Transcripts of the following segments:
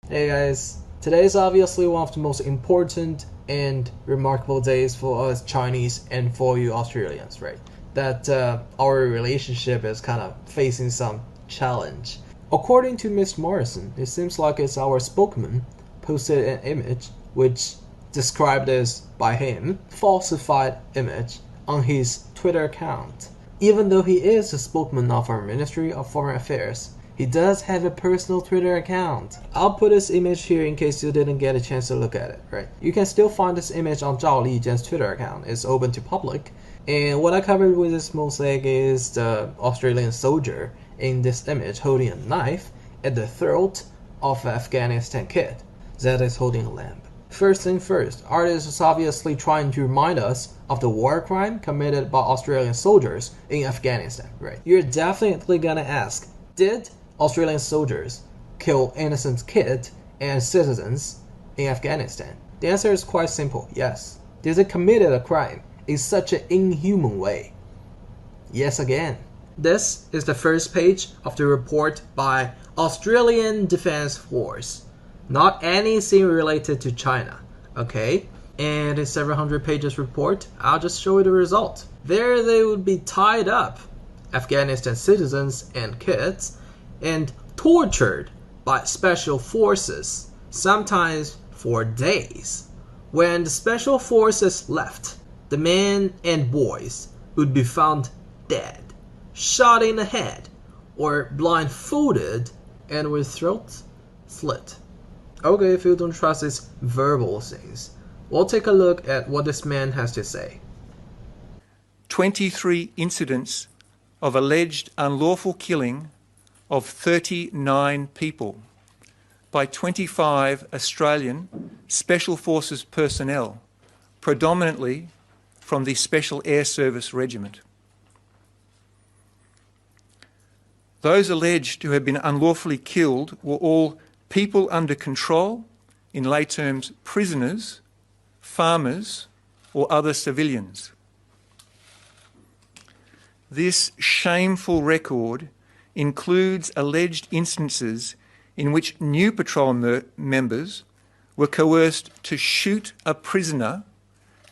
Hey guys, today is obviously one of the most important and remarkable days for us Chinese and for you Australians, right? That our relationship is kind of facing some challenge. According to Miss Morrison, it seems like it's our spokesman posted an image which described as, by him, falsified image on his Twitter account. Even though he is the spokesman of our Ministry of Foreign Affairs, he does have a personal Twitter account. I'll put this image here in case you didn't get a chance to look at it, right? You can still find this image on Zhao Lijian's Twitter account. It's open to public. And what I covered with this mosaic is the Australian soldier in this image holding a knife at the throat of an Afghanistan kid that is holding a lamp. First thing first, artist is obviously trying to remind us of the war crime committed by Australian soldiers in Afghanistan, right? You're definitely gonna ask, did Australian soldiers kill innocent kids and citizens in Afghanistan? The answer is quite simple, yes. Did they commit a crime in such an inhuman way? Yes again. This is the first page of the report by Australian Defence Force. Not anything related to China, okay? And a several hundred pages report, I'll just show you the result. There they would be tied up, Afghanistan citizens and kids, and tortured by special forces, sometimes for days. When the special forces left, the men and boys would be found dead, shot in the head, or blindfolded and with throats slit. Okay, if you don't trust these verbal things, we'll take a look at what this man has to say. 23 incidents of alleged unlawful killing of 39 people by 25 Australian Special Forces personnel, predominantly from the Special Air Service Regiment. Those alleged to have been unlawfully killed were all people under control, in lay terms prisoners, farmers or other civilians. This shameful record includes alleged instances in which new patrol members were coerced to shoot a prisoner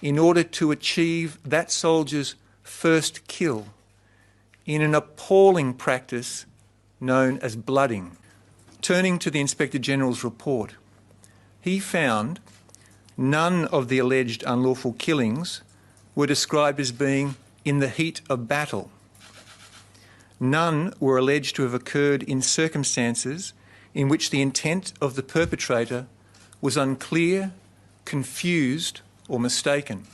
in order to achieve that soldier's first kill in an appalling practice known as blooding. Turning to the Inspector General's report, he found none of the alleged unlawful killings were described as being in the heat of battle. None were alleged to have occurred in circumstances in which the intent of the perpetrator was unclear, confused or mistaken.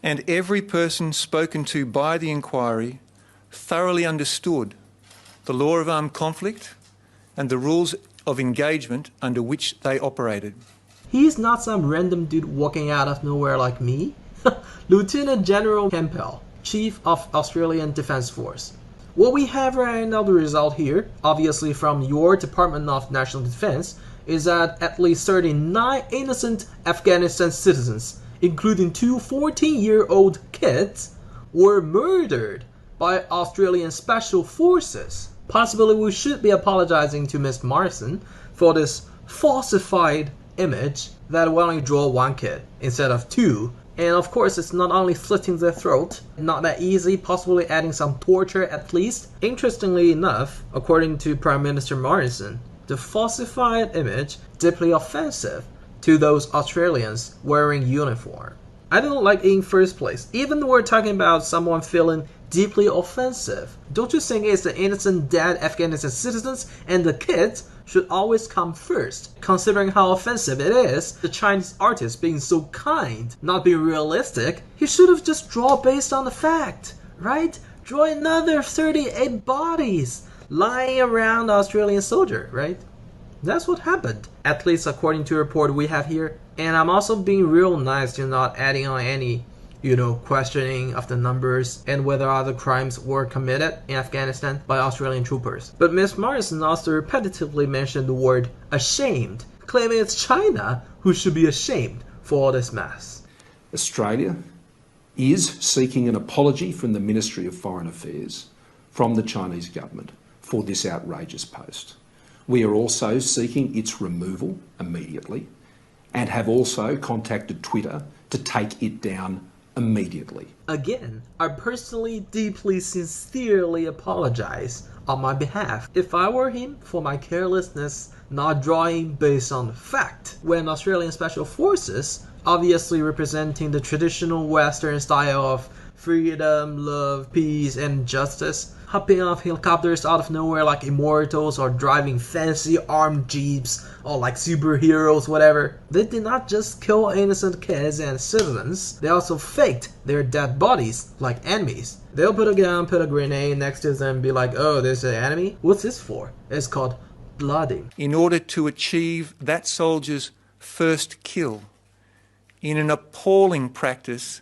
And every person spoken to by the inquiry thoroughly understood the law of armed conflict and the rules of engagement under which they operated. He's not some random dude walking out of nowhere like me. Lieutenant General Campbell, Chief of Australian Defence Force. What we have right now, the result here, obviously from your Department of National Defence, is that at least 39 innocent Afghanistan citizens, including two 14-year-old kids, were murdered by Australian Special Forces. Possibly we should be apologizing to Miss Morrison for this falsified image that will only draw one kid instead of two. And of course, it's not only slitting their throat, not that easy, possibly adding some torture at least. Interestingly enough, according to Prime Minister Morrison, the falsified image deeply offensive to those Australians wearing uniform. I don't like it in first place. Even though we're talking about someone feeling deeply offensive, don't you think it's the innocent dead Afghanistan citizens and the kids should always come first, considering how offensive it is? The Chinese artist being so kind, not being realistic, he should have just drawn based on the fact, right? Draw another 38 bodies lying around the Australian soldier, right? That's what happened, at least according to a report we have here. And I'm also being real nice to not adding on any questioning of the numbers and whether other crimes were committed in Afghanistan by Australian troopers. But Ms. Morrison also repetitively mentioned the word ashamed, claiming it's China who should be ashamed for all this mess. Australia is seeking an apology from the Ministry of Foreign Affairs from the Chinese government for this outrageous post. We are also seeking its removal immediately and have also contacted Twitter to take it down immediately. Again, I personally, deeply, sincerely apologize on my behalf. If I were him, for my carelessness not drawing based on fact, when Australian Special Forces, obviously representing the traditional Western style of freedom, love, peace, and justice, hopping off helicopters out of nowhere like immortals or driving fancy armed jeeps or like superheroes, whatever. They did not just kill innocent kids and citizens, they also faked their dead bodies like enemies. They'll put a gun, put a grenade next to them and be like, oh, there's an enemy? What's this for? It's called blooding. In order to achieve that soldier's first kill in an appalling practice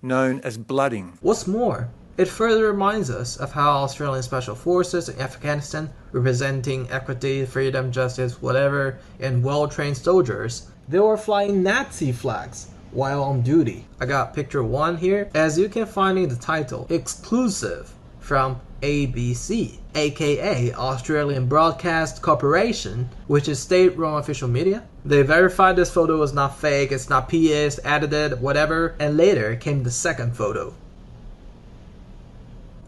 known as blooding. What's more, it further reminds us of how Australian Special Forces in Afghanistan, representing equity, freedom, justice, whatever, and well-trained soldiers, they were flying Nazi flags while on duty. I got picture 1 here, as you can find in the title, exclusive from ABC, aka Australian Broadcast Corporation, which is state-run official media. They verified this photo was not fake, it's not PS, edited, whatever, and later came the second photo.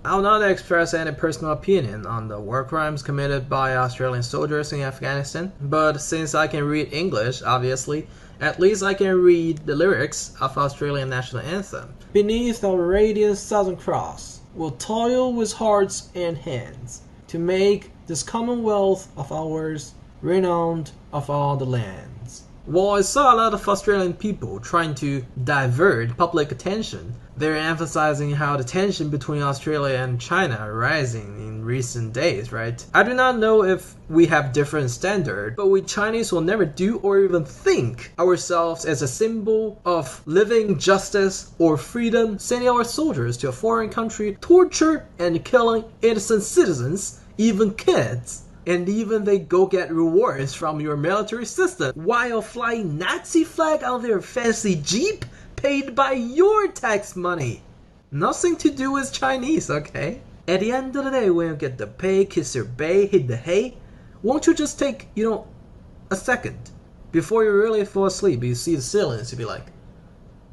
I'll not express any personal opinion on the war crimes committed by Australian soldiers in Afghanistan, but since I can read English, obviously, at least I can read the lyrics of Australian national anthem. Beneath our radiant Southern Cross, we'll toil with hearts and hands to make this commonwealth of ours renowned of all the lands. While I saw a lot of Australian people trying to divert public attention, they're emphasizing how the tension between Australia and China are rising in recent days, right? I do not know if we have different standards, but we Chinese will never do or even think ourselves as a symbol of living justice or freedom, sending our soldiers to a foreign country, torture and killing innocent citizens, even kids. And even they go get rewards from your military system while flying Nazi flag on their fancy jeep paid by your tax money. Nothing to do with Chinese, okay? At the end of the day, when you get the pay, kiss your bae, hit the hay, won't you just take, a second before you really fall asleep, you see the ceilings, you be like,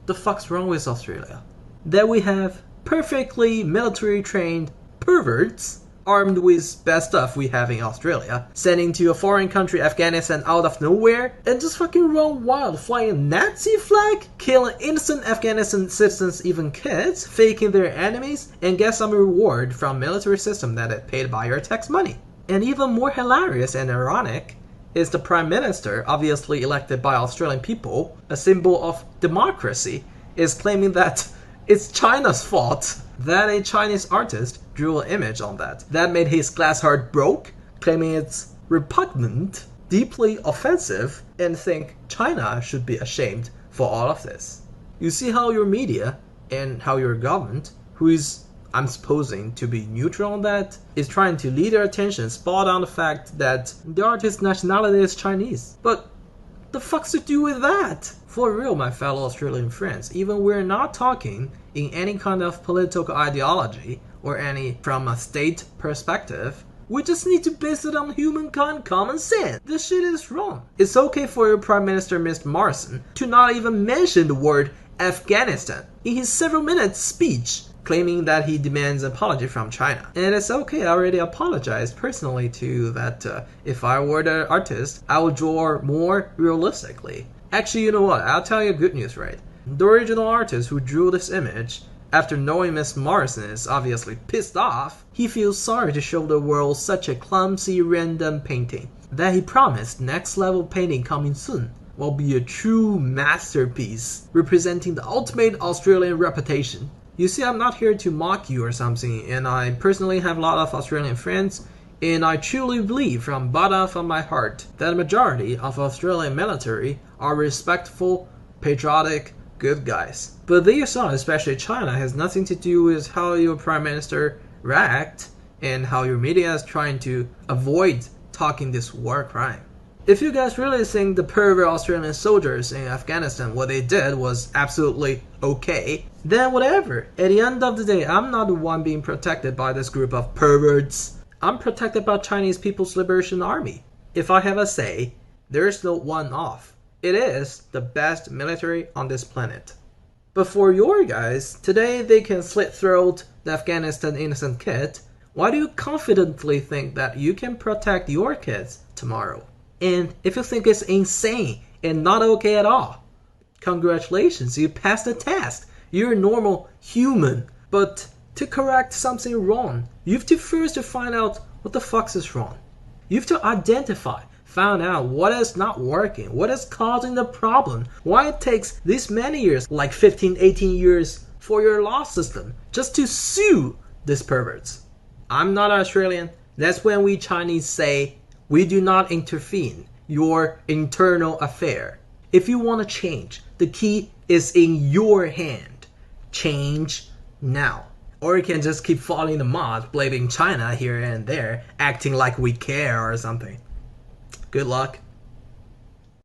the fuck's wrong with Australia? That we have perfectly military trained perverts armed with best stuff we have in Australia, sending to a foreign country, Afghanistan, out of nowhere, and just fucking run wild, flying a Nazi flag, killing innocent Afghanistan citizens, even kids, faking their enemies, and get some reward from military system that is paid by your tax money. And even more hilarious and ironic is the Prime Minister, obviously elected by Australian people, a symbol of democracy, is claiming that it's China's fault that a Chinese artist drew an image on that. That made his glass heart broke, claiming it's repugnant, deeply offensive, and think China should be ashamed for all of this. You see how your media and how your government, who is, I'm supposing, to be neutral on that, is trying to lead their attention spot on the fact that the artist's nationality is Chinese. But the fuck's to do with that? For real, my fellow Australian friends, even we're not talking in any kind of political ideology or any from a state perspective, we just need to base it on humankind common sense. This shit is wrong. It's okay for your Prime Minister, Mr. Morrison, to not even mention the word Afghanistan in his several minutes speech, claiming that he demands an apology from China. And it's okay, I already apologized personally to that. If I were the artist, I would draw more realistically. Actually, you know what? I'll tell you good news, right? The original artist who drew this image, after knowing Miss Morrison is obviously pissed off, he feels sorry to show the world such a clumsy random painting, that he promised next level painting coming soon will be a true masterpiece, representing the ultimate Australian reputation. You see, I'm not here to mock you or something, and I personally have a lot of Australian friends, and I truly believe from bottom of my heart that a majority of Australian military are respectful, patriotic, good guys. But they saw, especially China, has nothing to do with how your Prime Minister react and how your media is trying to avoid talking this war crime. If you guys really think the pervert Australian soldiers in Afghanistan, what they did was absolutely okay, then whatever. At the end of the day, I'm not the one being protected by this group of perverts. I'm protected by Chinese People's Liberation Army. if I have a say, there's no one off. It is the best military on this planet. But for your guys, today they can slit throat the Afghanistan innocent kid. Why do you confidently think that you can protect your kids tomorrow? And if you think it's insane and not okay at all, congratulations, you passed the test. You're a normal human. But to correct something wrong, you have to first find out what the fuck is wrong. You have to identify, find out what is not working, what is causing the problem, why it takes this many years, like 15, 18 years, for your law system just to sue these perverts. I'm not Australian. That's when we Chinese say, we do not intervene your internal affair. If you want to change, the key is in your hand. Change now. Or you can just keep following the mod, blaming China here and there, acting like we care or something. Good luck.